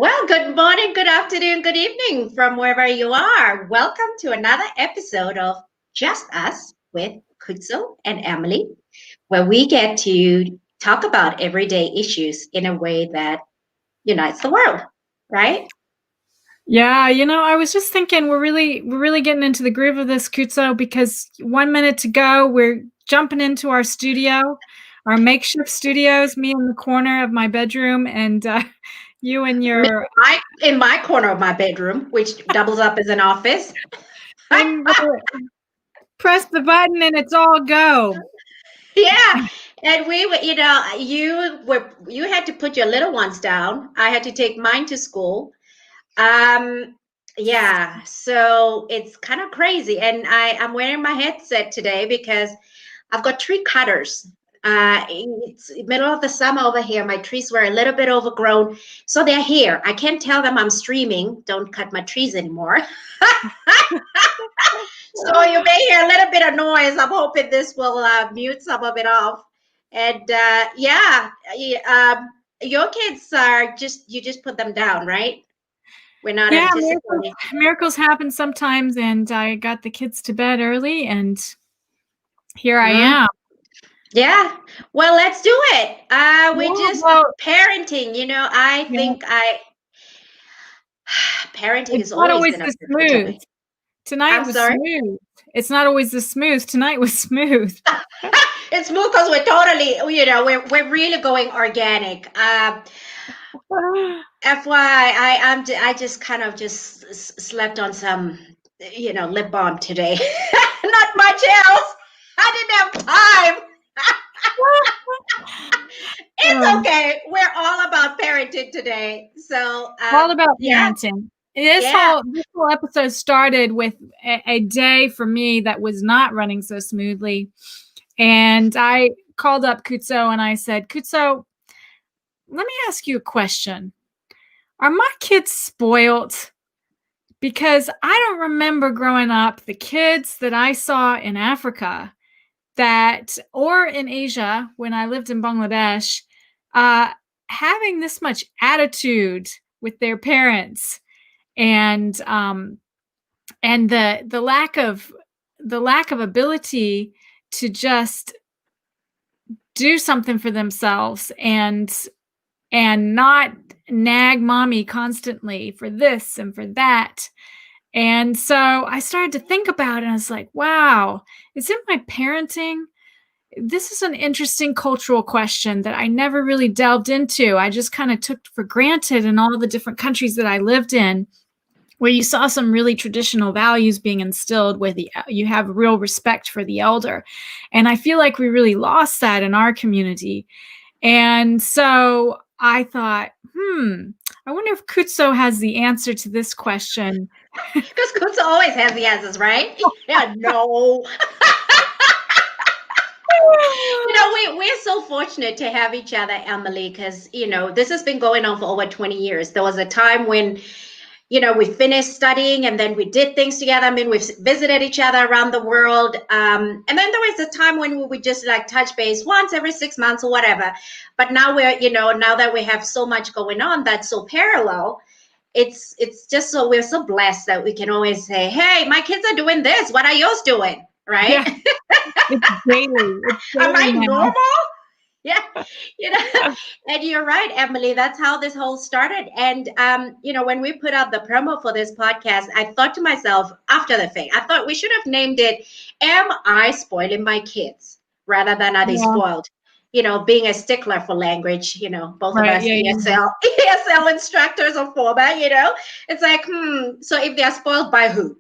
Well, good morning, good afternoon, good evening from wherever you are. Welcome to another episode of Just Us with Khutso and Emily, where we get to talk about everyday issues in a way that unites the world, right? Yeah, I was just thinking we're really getting into the groove of this, Kutso, because 1 minute to go, we're jumping into our studio, our makeshift studios, me in the corner of my bedroom, and you in Me, your in my corner of my bedroom, which doubles up as an office. and we're press the button and it's all go. Yeah. And we were, you had to put your little ones down. I had to take mine to school. Um, yeah, so it's kind of crazy. And I'm wearing my headset today because I've got tree cutters. It's middle of the summer over here. My trees were a little bit overgrown, so they're here. I can't tell them I'm streaming. Don't cut my trees anymore. So you may hear a little bit of noise. I'm hoping this will mute some of it off. And your kids are you just put them down, right? We're not Yeah, miracles, anticipating. miracles happen sometimes, and I got the kids to bed early, and here I Mm, am. yeah. Well, let's do it. We Yeah, just well, parenting. I yeah, think parenting it's is not always always been a this beautiful smooth. topic. Tonight I'm was sorry. smooth. It's not always this smooth. Tonight was smooth. It's smooth because we're totally, we're really going organic. FYI, I just kind of just slept on some, lip balm today. Not much else. I didn't have time. It's Um, okay. We're all about parenting today. So, all about yeah, parenting. This yeah. whole this whole episode started with a day for me that was not running so smoothly, and I called up Kutso and I said, "Kutso, let me ask you a question. Are my kids spoilt? Because I don't remember growing up the kids that I saw in Africa that or in Asia when I lived in Bangladesh, uh, having this much attitude with their parents and the lack of ability to just do something for themselves and not nag mommy constantly for this and for that. And so I started to think about it and I was like, wow, is it my parenting? This is an interesting cultural question that I never really delved into. I just kind of took for granted in all the different countries that I lived in, where you saw some really traditional values being instilled with you have real respect for the elder. And I feel like we really lost that in our community. And so I thought, I wonder if Kutso has the answer to this question. Because Kunta always has the answers, right? Yeah, no. We're so fortunate to have each other, Emily, because, this has been going on for over 20 years. There was a time when, we finished studying and then we did things together. I mean, we've visited each other around the world. And then there was a time when we would just like touch base once every 6 months or whatever. But now now that we have so much going on that's so parallel, it's just so we're so blessed that we can always say, hey, my kids are doing this. What are yours doing? Right? Yeah, it's daily. It's Am daily I now. normal? Yeah, you know, and you're right, Emily. That's how this whole started. And when we put out the promo for this podcast, I thought to myself after the thing, I thought we should have named it "Am I Spoiling My Kids?" rather than "Are They Yeah, Spoiled?" Being a stickler for language, both of right. us Yeah, yeah. ESL instructors or former, it's like, so if they're spoiled by who?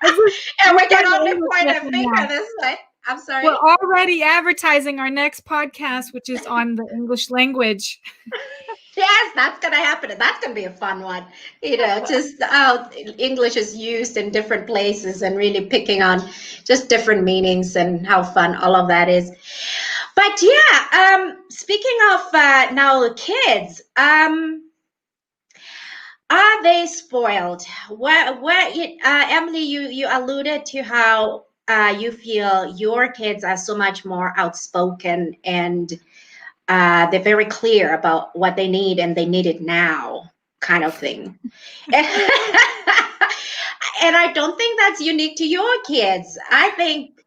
This is And we're we can starting an only English point a lesson finger now. this way. I'm sorry. We're already advertising our next podcast, which is on the English language. Yes, that's gonna happen. That's gonna be a fun one. Just how English is used in different places and really picking on just different meanings and how fun all of that is. But yeah, speaking of now kids, are they spoiled? Emily, you alluded to how you feel your kids are so much more outspoken and They're very clear about what they need and they need it now, kind of thing. And, and I don't think that's unique to your kids. I think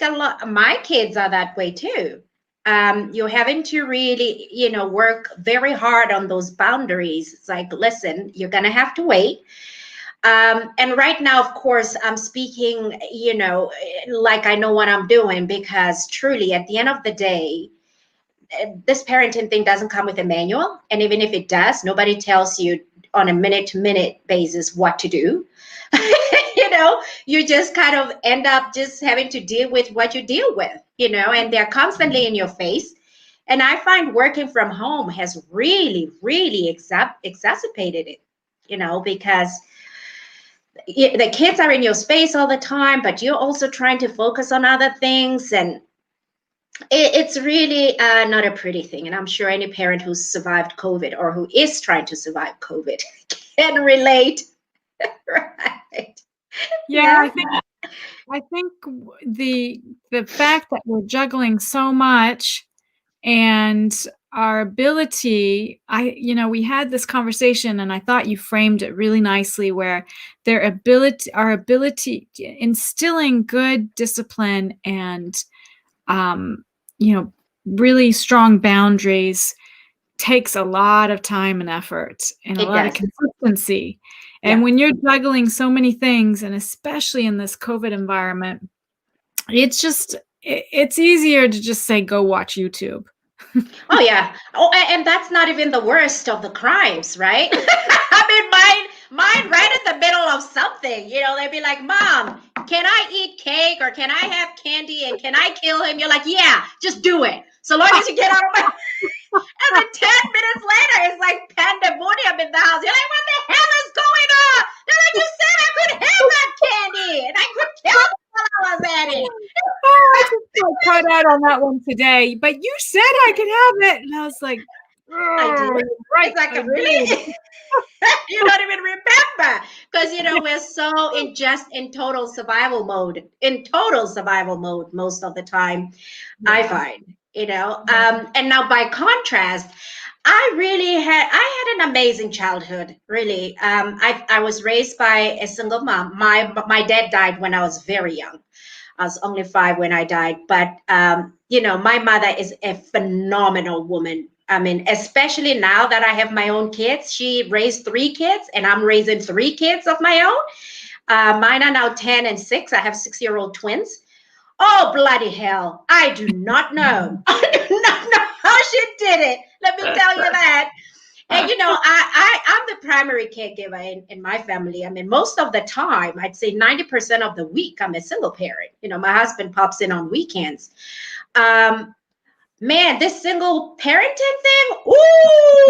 a lot my kids are that way too. You're having to really, work very hard on those boundaries. It's like, listen, you're gonna have to wait. And right now, of course, I'm speaking, like I know what I'm doing, because truly, at the end of the day, this parenting thing doesn't come with a manual. And even if it does, nobody tells you on a minute to minute basis what to do. You just kind of end up just having to deal with what you deal with, and they're constantly in your face. And I find working from home has really, really exacerbated it, because the kids are in your space all the time, but you're also trying to focus on other things. And it's really not a pretty thing. And I'm sure any parent who's survived COVID or who is trying to survive COVID can relate. Right. Yeah, I think the fact that we're juggling so much and our ability, we had this conversation and I thought you framed it really nicely, where our ability, instilling good discipline and, really strong boundaries takes a lot of time and effort and a It lot of does. consistency. And Yeah. when you're juggling so many things, and especially in this COVID environment, it's easier to just say, go watch YouTube. Oh yeah. Oh, and that's not even the worst of the crimes, right? I mean, mine right in the middle of something. They'd be like, "Mom, can I eat cake or can I have candy and can I kill him?" You're like, "Yeah, just do it. So long as you get out of my." And then 10 minutes later, it's like pandemonium in the house. You're like, "What the hell is going on?" They're like, "You said I could have that candy and I could kill him while I was at it." Oh, I just got caught out on that one today. But you said I could have it, and I was like, I did. right, It's like, I really? did. You don't even remember, because we're so in total survival mode, most of the time. Yeah. I find, and now by contrast, I had an amazing childhood, really. I was raised by a single mom. My dad died when I was very young. I was only 5 when I died, but my mother is a phenomenal woman. I mean, especially now that I have my own kids. She raised 3 kids, and I'm raising 3 kids of my own. Mine are now 10 and 6. I have 6-year-old twins. Oh, bloody hell. I do not know. I do not know how she did it. Let me tell you that. And I'm the primary caregiver in my family. I mean, most of the time, I'd say 90% of the week, I'm a single parent. My husband pops in on weekends. Man, this single parenting thing,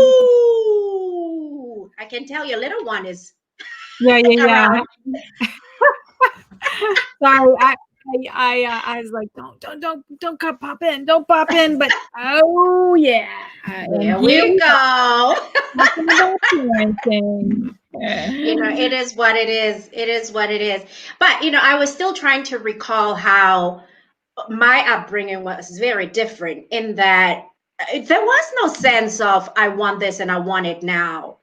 ooh, I can tell your little one is Yeah. around. Sorry, I was like, don't pop in, don't pop in, but oh yeah, There we go. talking about parenting. It is what it is. It is what it is. But I was still trying to recall how my upbringing was very different, in that there was no sense of I want this and I want it now.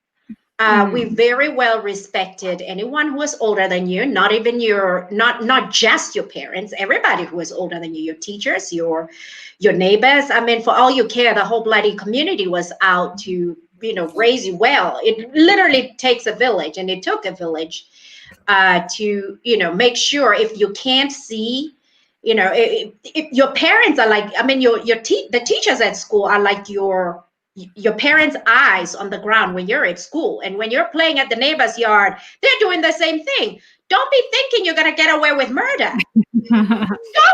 We very well respected anyone who was older than you, not even not just your parents, everybody who was older than you, your teachers, your neighbors. I mean, for all you care, the whole bloody community was out to raise you well. It literally takes a village, and it took a village to make sure, if you can't see, if your parents are like, I mean, the teachers at school are like your parents' eyes on the ground when you're at school. And when you're playing at the neighbor's yard, they're doing the same thing. Don't be thinking you're going to get away with murder. Don't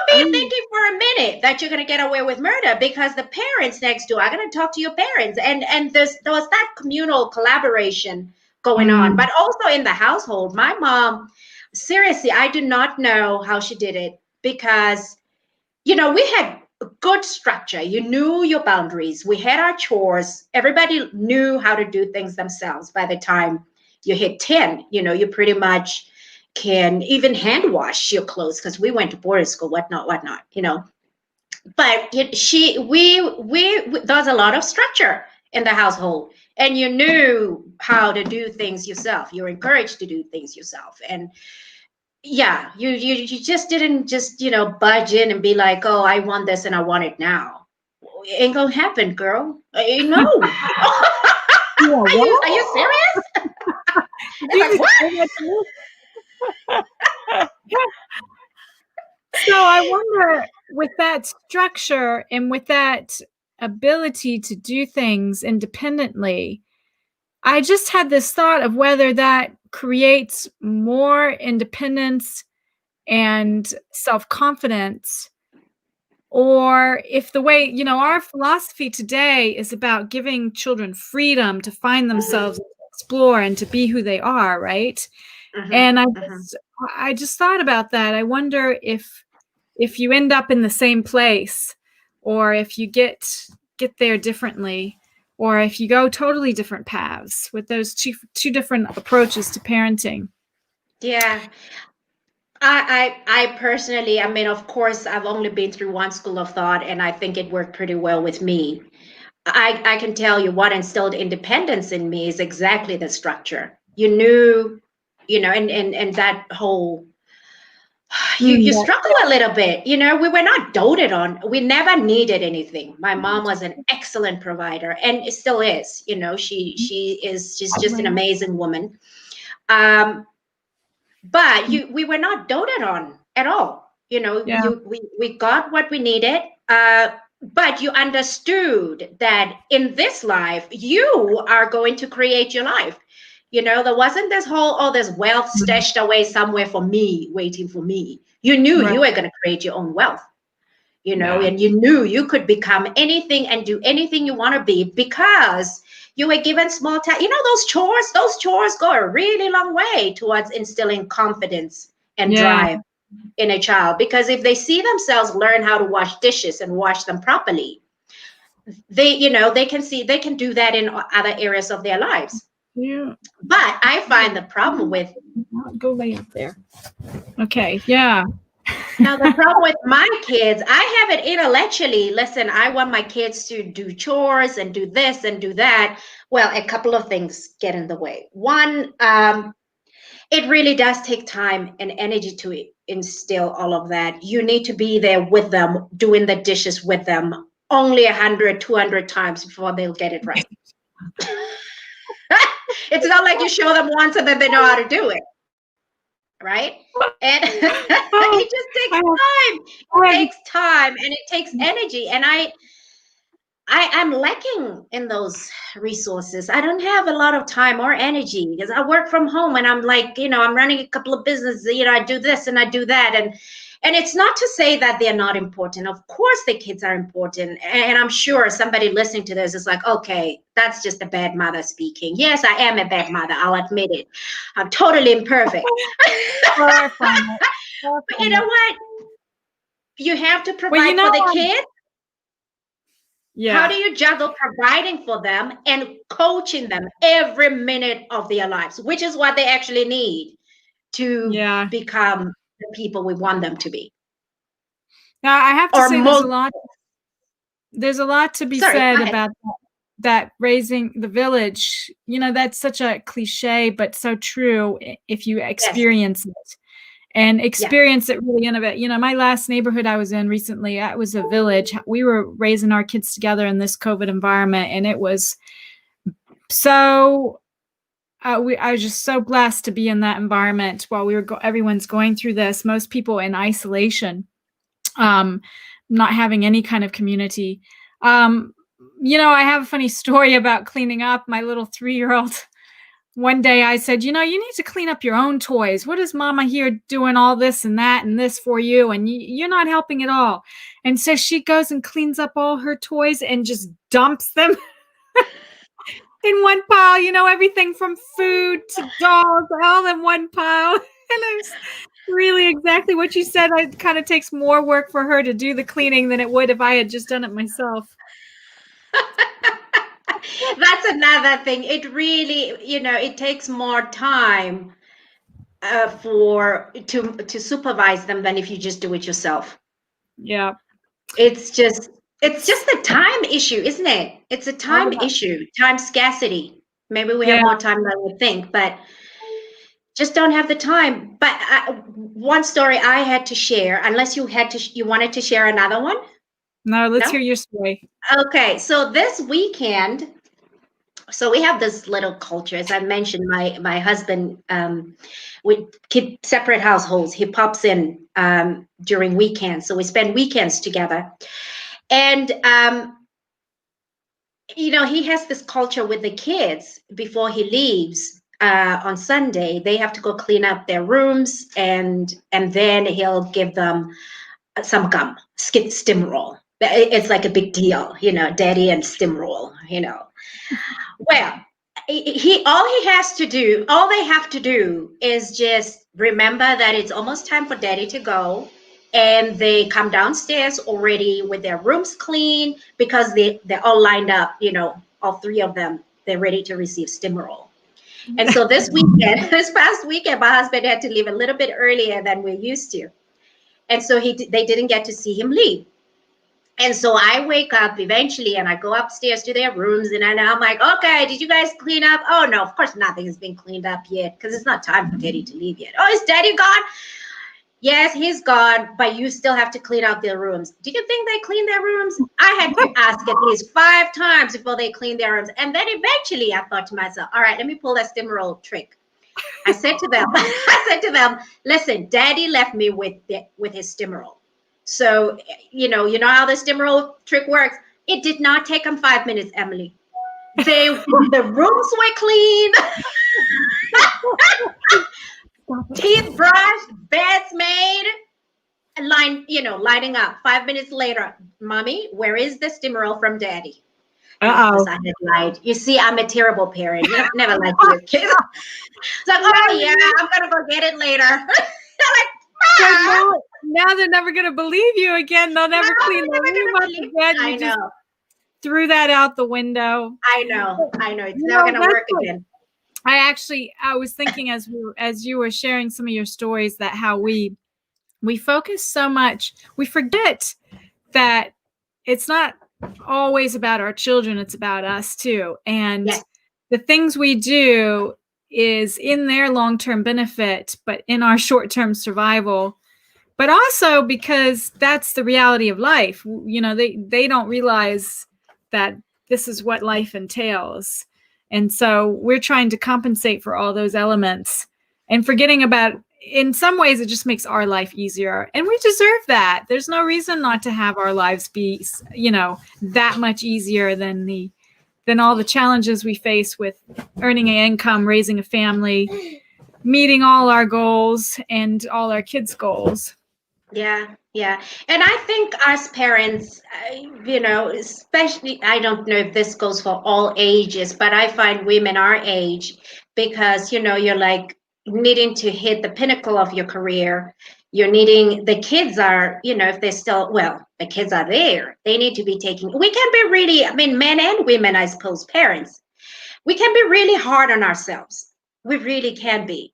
be thinking for a minute that you're going to get away with murder, because the parents next door are going to talk to your parents. And there was that communal collaboration going on. But also in the household, my mom, seriously, I do not know how she did it, because we had good structure. You knew your boundaries. We had our chores. Everybody knew how to do things themselves. By the time you hit 10, you pretty much can even hand wash your clothes, because we went to boarding school, whatnot. But there's a lot of structure in the household, and you knew how to do things yourself. You're encouraged to do things yourself, and yeah, you just didn't just budge in and be like, oh, I want this and I want it now. It ain't gonna happen, girl. No. Yeah, Are you serious? It's like, what? So I wonder, with that structure and with that ability to do things independently, I just had this thought of whether that creates more independence and self-confidence, or if the way, our philosophy today is about giving children freedom to find themselves, to explore, and to be who they are, right? And I just thought about that. I wonder if you end up in the same place, or if you get there differently, or if you go totally different paths with those two different approaches to parenting. Yeah. I personally, I mean, of course, I've only been through one school of thought, and I think it worked pretty well with me. I can tell you what instilled independence in me is exactly the structure. You knew, and that whole you struggle a little bit. We were not doted on. We never needed anything. My mom was an excellent provider, and it still is. She's just an amazing woman. But we were not doted on at all. We got what we needed. But you understood that in this life, you are going to create your life. There wasn't this whole, oh, there's wealth stashed away somewhere for me, waiting for me. You knew you were going to create your own wealth, and you knew you could become anything and do anything you want to be, because you were given small time. Those chores go a really long way towards instilling confidence and drive in a child, because if they see themselves learn how to wash dishes and wash them properly, they can do that in other areas of their lives. Yeah. But I find the problem with go lay up there. Okay. Yeah. Now, the problem with my kids, I have it intellectually. Listen, I want my kids to do chores and do this and do that. Well, a couple of things get in the way. One, it really does take time and energy to instill all of that. You need to be there with them, doing the dishes with them only 100, 200 times before they'll get it right. It's not like you show them once and then they know how to do it. Right? And it just takes time. It takes time and it takes energy. And I'm lacking in those resources. I don't have a lot of time or energy because I work from home, and I'm like, I'm running a couple of businesses, I do this and I do that. And it's not to say that they're not important. Of course, the kids are important. And I'm sure somebody listening to this is like, okay, that's just a bad mother speaking. Yes, I am a bad mother. I'll admit it. I'm totally imperfect. But you know what? You have to provide for the kid. Yeah. How do you juggle providing for them and coaching them every minute of their lives, which is what they actually need to become the people we want them to be? Now, I have to say there's a lot to be said about that raising the village. That's such a cliche, but so true if you experience it. And experience it really in a bit. My last neighborhood I was in recently, it was a village. We were raising our kids together in this COVID environment, and it was so. I was just so blessed to be in that environment while everyone's going through this. Most people in isolation, not having any kind of community. I have a funny story about cleaning up. My little 3-year-old. One day I said, you need to clean up your own toys. What is mama here doing all this and that and this for you? And you're not helping at all. And so she goes and cleans up all her toys and just dumps them in one pile, everything from food to dolls, all in one pile. And it was really exactly what you said. It kind of takes more work for her to do the cleaning than it would if I had just done it myself. That's another thing. It really, it takes more time to supervise them than if you just do it yourself. Yeah. It's just a time issue, isn't it? It's a time Oh, issue, time scarcity. Maybe we have yeah. more time than we think, but just don't have the time. But one story I had to share, unless you wanted to share another one? No, let's No? hear your story. Okay, so this weekend, so we have this little culture. As I mentioned, my husband, we keep separate households. He pops in during weekends, so we spend weekends together. And he has this culture with the kids before he leaves on Sunday. They have to go clean up their rooms, and then he'll give them some gum, stimroll. It's like a big deal, daddy and stimroll. Well, all they have to do is just remember that it's almost time for daddy to go. And they come downstairs already with their rooms clean because they're all lined up, all three of them, they're ready to receive stimroll. And so this past weekend, my husband had to leave a little bit earlier than we're used to. And so they didn't get to see him leave. And so I wake up eventually and I go upstairs to their rooms and I'm like, okay, did you guys clean up? Oh, no, of course nothing has been cleaned up yet because it's not time for daddy to leave yet. Oh, is daddy gone? Yes, he's gone, but you still have to clean out their rooms. Do you think they clean their rooms? I had to ask at least 5 times before they clean their rooms. And then eventually I thought to myself, all right, let me pull that stimroll trick. I said to them, listen, daddy left me with his stimroll. So, you know how the stimroll trick works. It did not take them 5 minutes, Emily. The rooms were clean, teeth brushed, beds made, lighting up. 5 minutes later, mommy, where is the stimroll from daddy? And of course, I had lied. You see, I'm a terrible parent. You never lie to your kids. It's like, oh yeah, I'm gonna go get it later. They're like, now they're never gonna believe you again. They'll never clean the room up again. I know. Just threw that out the window. I know. It's never gonna work again. I was thinking as you were sharing some of your stories that how we focus so much, we forget that it's not always about our children, it's about us too. And yes. The things we do is in their long-term benefit, but in our short-term survival. But also because that's the reality of life. They don't realize that this is what life entails. And so we're trying to compensate for all those elements and forgetting about, in some ways, it just makes our life easier. And we deserve that. There's no reason not to have our lives be, that much easier than all the challenges we face with earning an income, raising a family, meeting all our goals and all our kids' goals. Yeah. And I think as parents, especially, I don't know if this goes for all ages, but I find women our age, because, you're like needing to hit the pinnacle of your career. You're needing, the kids are, if they're still, the kids are there. They need to be we can be really, men and women, I suppose, parents, we can be really hard on ourselves. We really can be,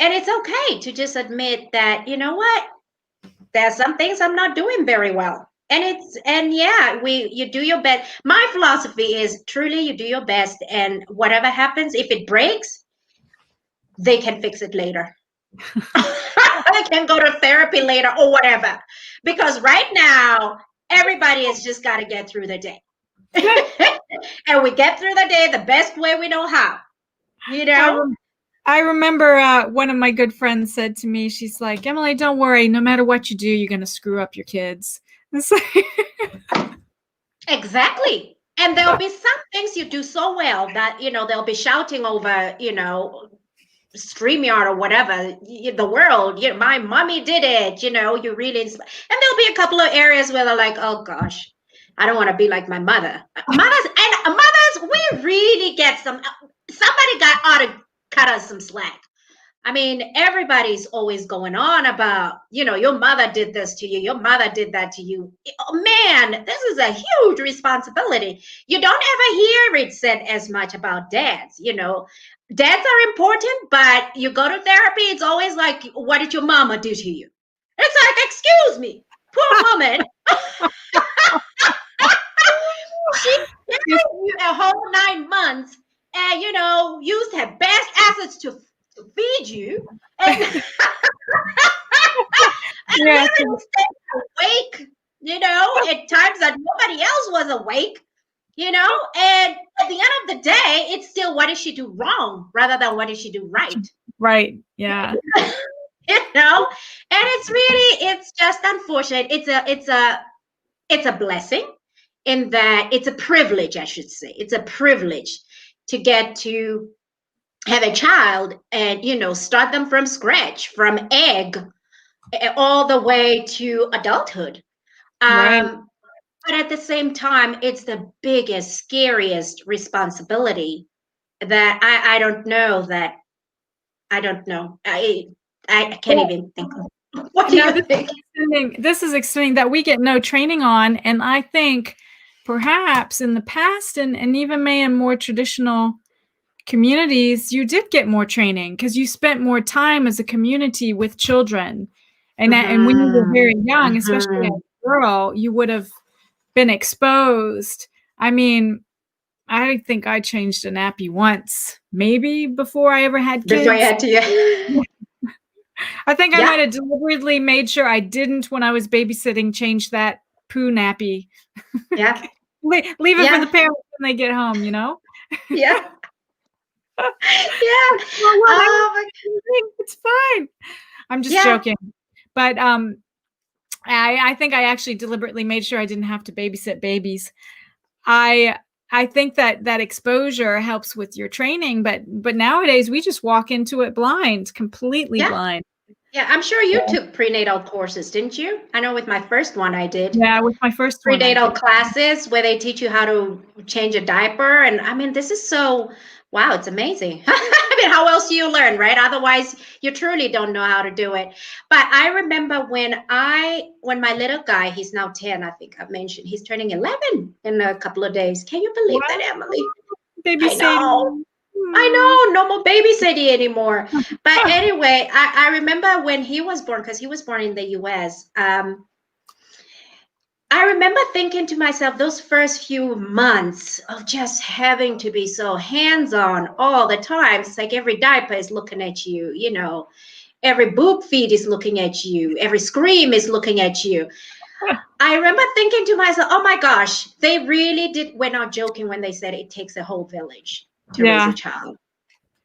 and it's okay to just admit that, you know what, there's some things I'm not doing very well. And you do your best. My philosophy is truly you do your best, and whatever happens, if it breaks, they can fix it later. They can go to therapy later or whatever. Because right now, everybody has just got to get through the day. And we get through the day the best way we know how. I remember one of my good friends said to me, she's like, Emily, don't worry. No matter what you do, you're going to screw up your kids. Exactly. And there'll be some things you do so well that, they'll be shouting over, StreamYard or whatever, the world, my mommy did it, you really, and there'll be a couple of areas where they're like, oh gosh, I don't want to be like my mother. Mothers, we really get somebody ought to cut us some slack. Everybody's always going on about, your mother did this to you. Your mother did that to you. Oh, man, this is a huge responsibility. You don't ever hear it said as much about dads. Dads are important, but you go to therapy, it's always like, what did your mama do to you? It's like, excuse me, poor woman. She Yes. carried you a whole 9 months and, used her best assets to feed you. And Yes. literally stayed awake, at times that nobody else was awake, and at the end of the day, it's still what did she do wrong rather than what did she do right, Right. Yeah. and it's just unfortunate. It's a blessing in that it's a privilege, I should say. It's a privilege to get to have a child and, start them from scratch, from egg all the way to adulthood. Right. But at the same time, it's the biggest, scariest responsibility that I don't know that I don't know. I can't even think of. What do Now, you think? this is extending that we get no training on, and I think perhaps in the past and even may in more traditional communities, you did get more training because you spent more time as a community with children. And when you were very young, especially as a girl, you would have been exposed. I mean, I think I changed a nappy once, maybe before I ever had kids. Before I had to, I think I might have deliberately made sure I didn't, when I was babysitting, change that poo nappy. Yeah. Leave it for the parents when they get home, Yeah. Yeah. Well, it's fine. I'm just joking. But I think I actually deliberately made sure I didn't have to babysit babies. I think that exposure helps with your training, but nowadays we just walk into it blind, completely blind. Yeah, I'm sure you took prenatal courses, didn't you? I know with my first one I did. Yeah, with my first one. Prenatal classes where they teach you how to change a diaper. And I mean, this is so, wow, it's amazing. I mean, how else do you learn, right? Otherwise, you truly don't know how to do it. But I remember when my little guy, he's now 10, I think I've mentioned, he's turning 11 in a couple of days. Can you believe that, Emily? Baby Sadie. I know, no more baby Sadie anymore. But anyway, I remember when he was born, because he was born in the US. I remember thinking to myself, those first few months of just having to be so hands-on all the time. It's like every diaper is looking at you, every boob feed is looking at you, every scream is looking at you. I remember thinking to myself, oh my gosh, they really did. We're not joking when they said it takes a whole village to raise a child.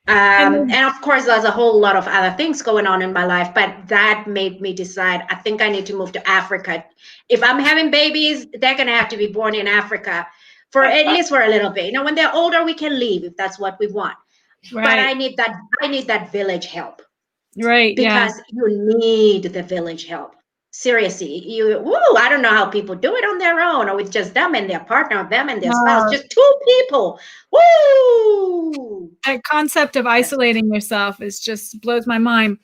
And of course, there's a whole lot of other things going on in my life, but that made me decide, I think I need to move to Africa. If I'm having babies, they're going to have to be born in Africa for at least for a little bit. When they're older, we can leave if that's what we want. Right. But I need that village help. Right. Because you need the village help. Seriously, I don't know how people do it on their own or with just them and their partner, them and their spouse, just two people. Woo! That concept of isolating yourself just blows my mind.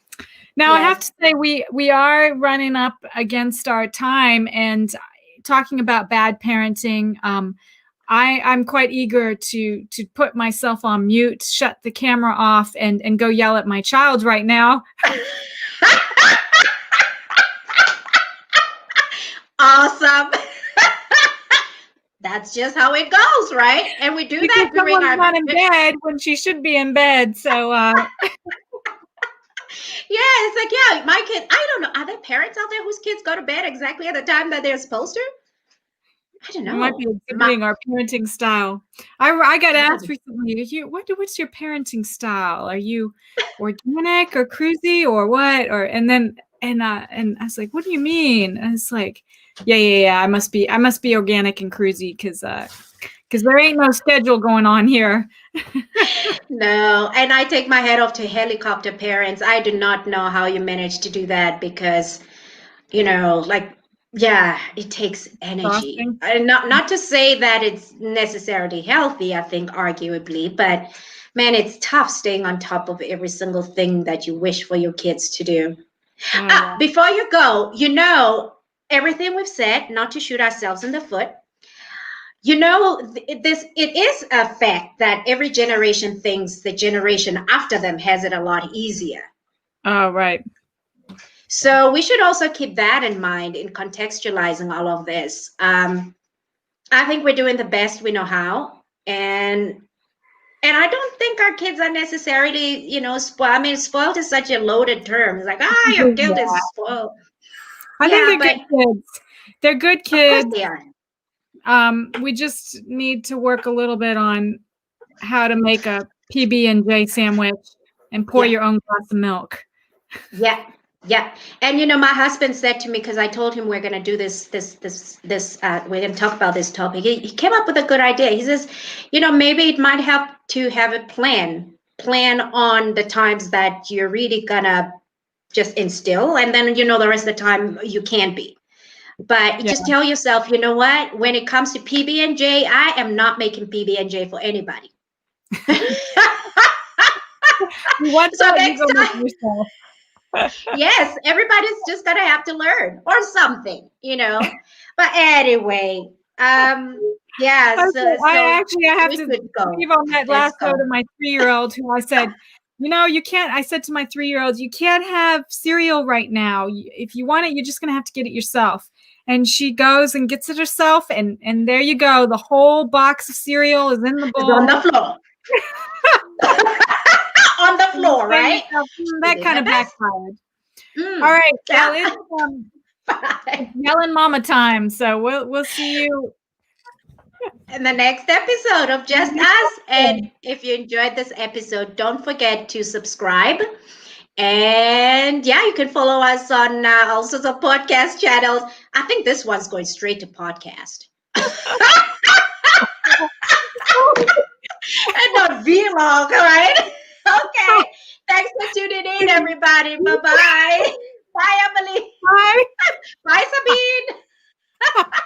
Now, I have to say, we are running up against our time, and talking about bad parenting, I'm quite eager to put myself on mute, shut the camera off, and go yell at my child right now. Awesome. That's just how it goes, right? And we do that during our not in bed when she should be in bed. So it's like, my kid, I don't know. Are there parents out there whose kids go to bed exactly at the time that they're supposed to? I don't know. We might be exhibiting our parenting style. I got asked recently, what's your parenting style? Are you organic or cruisy or what? And I was like, what do you mean? And it's like, yeah. I must be organic and cruisy because there ain't no schedule going on here. No, and I take my hat off to helicopter parents. I do not know how you manage to do that because, it takes energy. Not to say that it's necessarily healthy, I think, arguably, but man, it's tough staying on top of every single thing that you wish for your kids to do. Before you go, everything we've said, not to shoot ourselves in the foot. It is a fact that every generation thinks the generation after them has it a lot easier. Oh, right. So we should also keep that in mind in contextualizing all of this. I think we're doing the best we know how, and I don't think our kids are necessarily, spoiled. I mean, spoiled is such a loaded term. It's like, your kid is Yeah. spoiled. I think Yeah, they're but good kids. They're good of course kids. they are. We just need to work a little bit on how to make a PB&J sandwich and pour Yeah. your own glass of milk. Yeah. Yeah. And my husband said to me, because I told him we're going to do we're going to talk about this topic. He came up with a good idea. He says, maybe it might help to have a plan on the times that you're really going to just instill. And then, the rest of the time you can be. But Yeah. just tell yourself, you know what? When it comes to PB&J, I am not making PB&J for anybody. What So that you next go make time, yourself. yes, everybody's just gonna have to learn or something. But anyway, yeah. So I have we to could go. leave on that Let's last go. note of my 3-year-old who I said, you can't. I said to my 3-year-old, you can't have cereal right now. If you want it, you're just gonna have to get it yourself. And she goes and gets it herself, and there you go. The whole box of cereal is in the It's on bowl. the floor. On the floor, right? That kind of backfired. All right, well, it's yelling mama time, so we'll see you in the next episode of Just Us. And if you enjoyed this episode, don't forget to subscribe. And yeah, you can follow us on all sorts of podcast channels. I think this one's going straight to podcast. And not vlog, right? Okay. Thanks for tuning in, everybody. Bye-bye. Bye, Emily. Bye. Bye, Sabine.